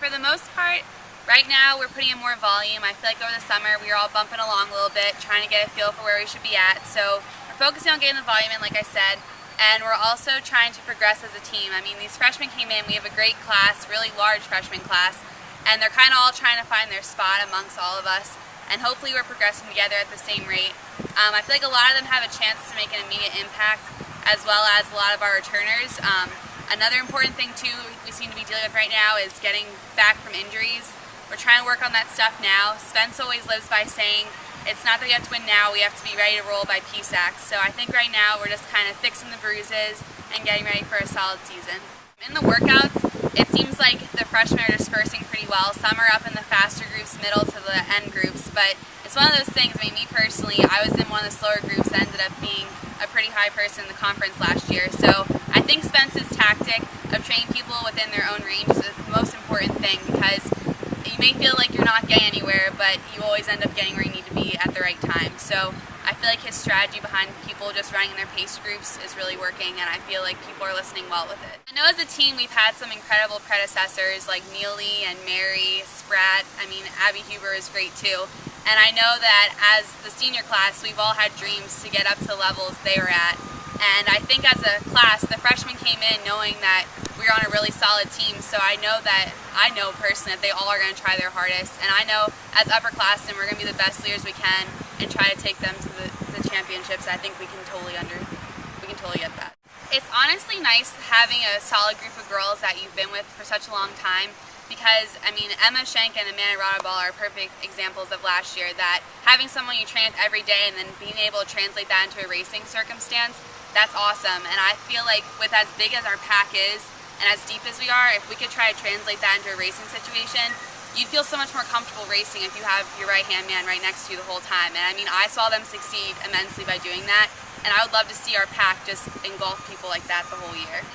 For the most part, right now we're putting in more volume. I feel like over the summer we were all bumping along a little bit, trying to get a feel for where we should be at. So we're focusing on getting the volume in, like I said, and we're also trying to progress as a team. I mean, these freshmen came in, we have a great class, really large freshman class, and they're kind of all trying to find their spot amongst all of us, and hopefully we're progressing together at the same rate. I feel like a lot of them have a chance to make an immediate impact, as well as a lot of our returners. Another important thing too we seem to be dealing with right now is getting back from injuries. We're trying to work on that stuff now. Spence always lives by saying, it's not that we have to win now, we have to be ready to roll by PSAC. So I think right now we're just kind of fixing the bruises and getting ready for a solid season. In the workouts, it seems like the freshmen are dispersing pretty well. Some are up in the faster groups, middle to the end groups, but it's one of those things. I mean, me personally, I was in one of the slower groups that ended up being a pretty high person in the conference last year. So I think Spence's tactic of training people within their own range is the most important thing, because you may feel like you're not getting anywhere, but you always end up getting where you need to be at the right time. So I feel like his strategy behind people just running in their pace groups is really working, and I feel like people are listening well with it. I know as a team we've had some incredible predecessors like Neely and Mary, Spratt. I mean, Abby Huber is great too. And I know that as the senior class, we've all had dreams to get up to the levels they were at. And I think as a class, the freshmen came in knowing that we were on a really solid team. So I know personally that they all are going to try their hardest. And I know as upperclassmen, we're going to be the best leaders we can and try to take them to the championships. I think we can totally get that. It's honestly nice having a solid group of girls that you've been with for such a long time. Because, I mean, Emma Schenk and Amanda Rodaball are perfect examples of last year, that having someone you train with every day and then being able to translate that into a racing circumstance, that's awesome. And I feel like with as big as our pack is and as deep as we are, if we could try to translate that into a racing situation, you'd feel so much more comfortable racing if you have your right-hand man right next to you the whole time. And I mean, I saw them succeed immensely by doing that, and I would love to see our pack just engulf people like that the whole year.